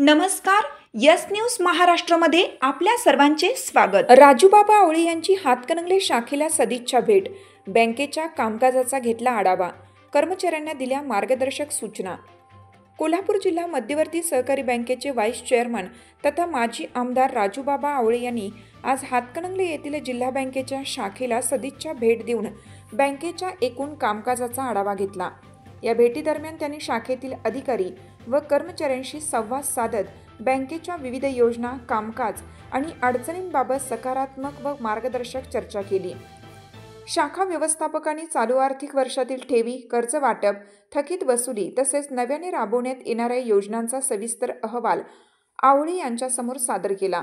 नमस्कार. Yes news महाराष्ट्रामध्ये आपल्या सर्वांचे स्वागत. राजूबाबा आवळे यांची हातकणंगले शाखेला सदिच्छा भेट. बँकेच्या कामकाजाचा घेतला आढावा. कर्मचाऱ्यांना दिल्या मार्गदर्शक सूचना. कोल्हापूर जिल्हा मध्यवर्ती सहकारी बँकेचे व्हाईस चेअरमन तथा माजी आमदार राजूबाबा आवळे यांनी आज हातकणंगले येथील जिल्हा बँकेच्या शाखेला सदिच्छा भेट देऊन बँकेच्या एकूण कामकाजाचा आढावा घेतला. या भेटीदरम्यान त्यांनी शाखेतील अधिकारी व कर्मचाऱ्यांशी संवाद साधत बँकेच्या विविध योजना, कामकाज आणि अडचणींबाबत सकारात्मक व मार्गदर्शक चर्चा केली. शाखा व्यवस्थापकांनी चालू आर्थिक वर्षातील ठेवी, कर्ज वाटप, थकीत वसुली तसेच नव्याने राबवण्यात येणाऱ्या योजनांचा सविस्तर अहवाल आवळे यांच्यासमोर सादर केला.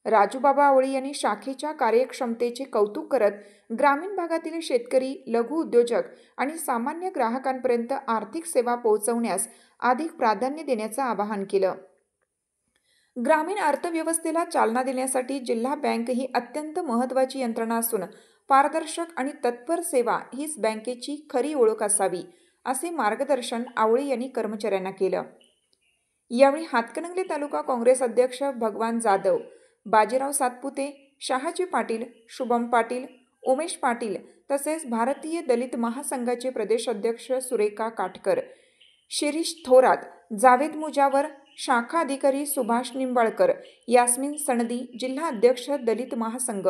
राजूबाबा आवळे यांनी शाखेच्या कार्यक्षमतेचे कौतुक करत ग्रामीण भागातील शेतकरी, लघु उद्योजक आणि सामान्य ग्राहकांपर्यंत आर्थिक सेवा पोहोचवण्यास अधिक प्राधान्य देण्याचं आवाहन केलं. ग्रामीण अर्थव्यवस्थेला चालना देण्यासाठी जिल्हा बँक ही अत्यंत महत्त्वाची यंत्रणा असून पारदर्शक आणि तत्पर सेवा हीच बँकेची खरी ओळख असावी, असे मार्गदर्शन आवळे यांनी कर्मचाऱ्यांना केलं. यावेळी हातकणंगले तालुका काँग्रेस अध्यक्ष भगवान जाधव, बाजीराव सातपुते, शहाजी पाटील, शुभम पाटील, उमेश पाटील तसेच भारतीय दलित महासंघाचे प्रदेश अध्यक्ष सुरेखा काटकर, शिरीष थोरात, जावेद मुजावर, शाखा अधिकारी सुभाष निंबाळकर, यास्मिन सनदी, जिल्हा अध्यक्ष दलित महासंघ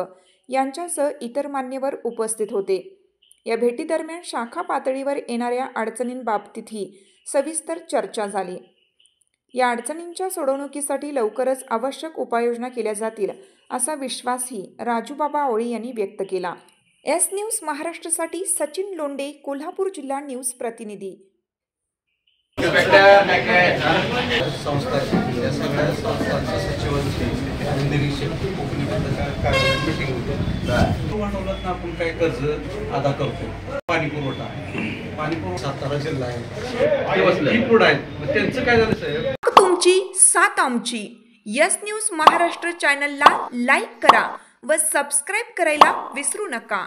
यांच्यासह इतर मान्यवर उपस्थित होते. या भेटीदरम्यान शाखा पातळीवर येणाऱ्या अडचणींबाबतही सविस्तर चर्चा झाली. या अडचणींच्या सोडवणुकीसाठी लवकरच आवश्यक उपाययोजना केल्या जातील असा विश्वासही राजूबाबा आवळे यांनी व्यक्त केला. एस न्यूज महाराष्ट्रासाठी सचिन लोंडे, कोल्हापूर जिल्हा न्यूज प्रतिनिधी. आपण काय कर्ज अदा करतो, पाणी पुरवठा सातारा जिल्हा आहे, त्यांचं काय झालं साहेब? तुमची साथ आमची. यस न्यूज महाराष्ट्र चॅनलला लाईक करा व सबस्क्राईब करायला विसरू नका.